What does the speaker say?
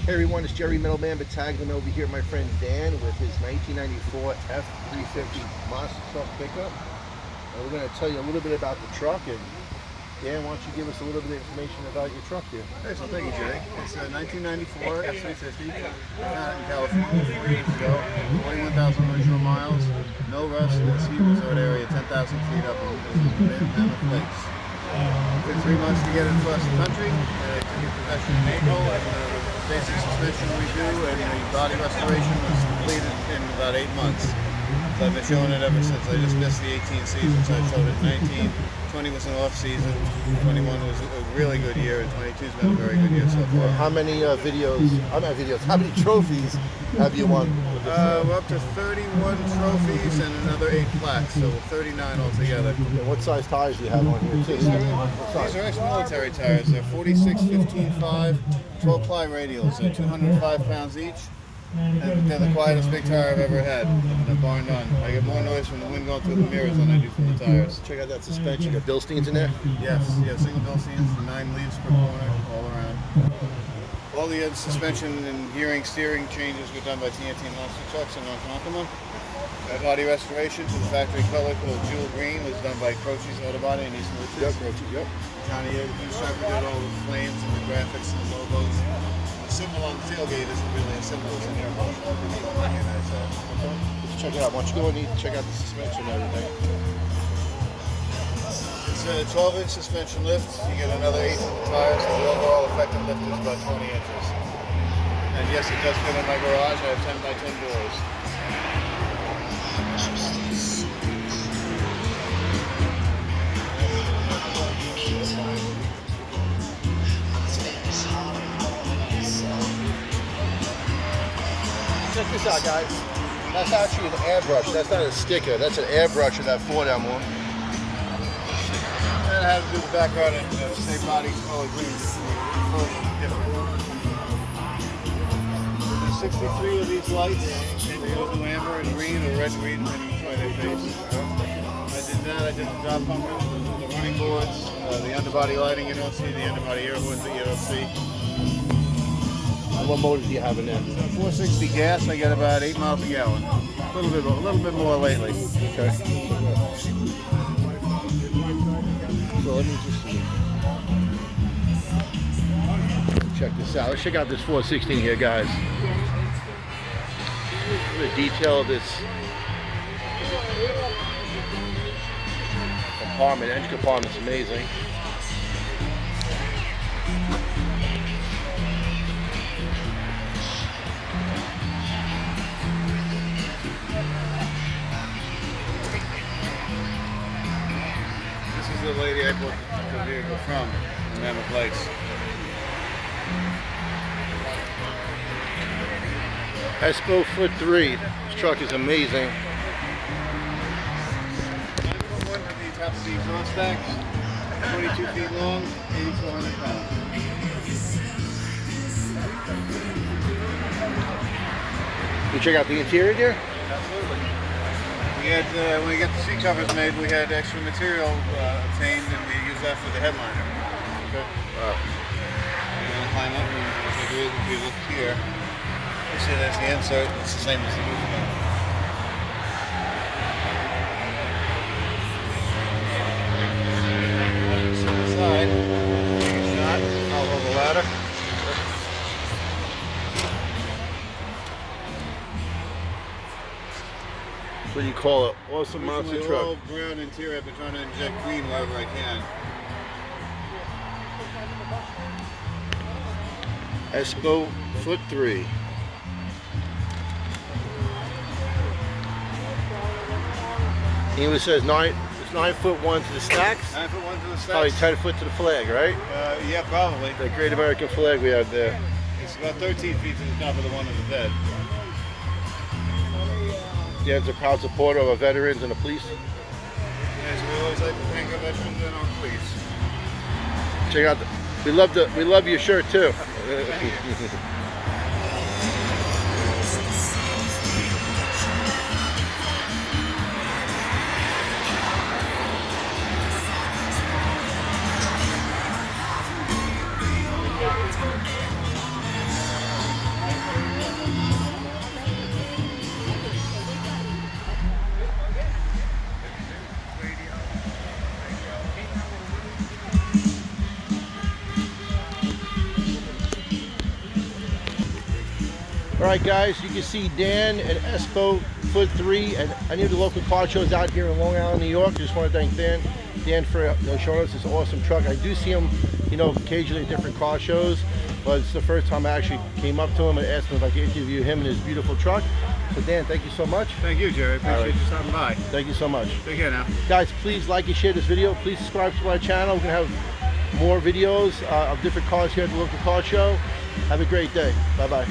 Hey everyone, it's Jerry Middleman Battaglia over here. My friend Dan with his 1994 F350 monster truck pickup. And we're going to tell you a little bit about the truck. And Dan, why don't you give us a little bit of information about your truck here? Hey, so thank you, Jerry. It's a 1994 F350. Out in California 4 years ago. 41,000 original miles. No rust in the ski resort area. 10,000 feet up in Mammoth Lakes. Took 3 months to get it across the country. To get possession in April. Basic suspension review and body restoration was completed in about 8 months. So I've been showing it ever since. I just missed the 18 season, so I showed it 19. 20 was an off season. 21 was a really good year, and 22's been a very good year so far. How many how many trophies have you won? We're up to 31 trophies and another 8 plaques, so 39 altogether. And what size tires do you have on here too? These are ex-military tires. They're 46, 15, 5, 12 ply radials. They're 205 pounds each. And they're the quietest big tire I've ever had, bar none. I get more noise from the wind going through the mirrors than I do from the tires. Check out that suspension. You got Bilsteins in there? Yes, single Bilsteins, 9 leaves per corner, all around. All the suspension and gearing, steering changes were done by TNT Monster Trucks in Ronkonkoma. Body restoration to the factory color called Jewel Green was done by Croce's Auto Body in East Milton. Yep. Johnny Sharper did all the flames and the graphics and the logos. The symbol on the tailgate isn't really a symbol, it's an airbrush. Let's check it out. Why don't you go and check out the suspension and everything. It's a 12-inch suspension lift. You get another 8 for the tires, so the overall effective lift is about 20 inches. And yes, it does fit in my garage. I have 10 by 10 doors. Check this out, guys. That's actually an airbrush. That's not a sticker. That's an airbrush of that Ford Emblem. And I had to do the background and same body color green. There's 63 of these lights. They go do amber and green or red and green depending on their face. I did that. I did the drop bumpers, the running boards, the underbody lighting you don't see, the underbody air hoods that you don't see. What motor do you have in there? 460 gas. I get about 8 miles a gallon. A little bit more lately. Okay. So let me just see. Check this out. Let's check out this 416 here, guys. The detail of this compartment, engine compartment's amazing. This is the lady I bought the vehicle from in Mammoth Lakes. Espofoot 3. This truck is amazing. 9.1 to the top of the exhaust stacks, 22 feet long, 8,400 pounds. You check out the interior there? Absolutely. We had, when we got the seat covers made, we had extra material obtained and we used that for the headliner. Okay. Wow. You're going to climb up and if you look here, you see there's the insert, it's the same as the roof line. Side, take a shot, I'll hold the ladder. What do you call it? Awesome monster Usually truck. all brown interior, I've been trying to inject green wherever I can. Espofoot 3. It says it's 9'1" to the stacks. 9'1" to the stacks. Probably 10 foot to the flag, right? Yeah, probably. The great American flag we have there. It's about 13 feet to the top of the one in the bed. Dan's a proud supporter of our veterans and the police. Yes, we always like to thank our veterans and our police. Check out we love your shirt too. All right, guys, you can see Dan at Espofoot 3 and any of the local car shows out here in Long Island, New York. Just want to thank Dan for showing us this awesome truck. I do see him, you know, occasionally at different car shows, but it's the first time I actually came up to him and asked him if I could interview him and his beautiful truck. So Dan, thank you so much. Thank you, Jerry. Appreciate you stopping by. Thank you so much. Take care now. Guys, please like and share this video. Please subscribe to my channel. We're going to have more videos of different cars here at the local car show. Have a great day. Bye-bye.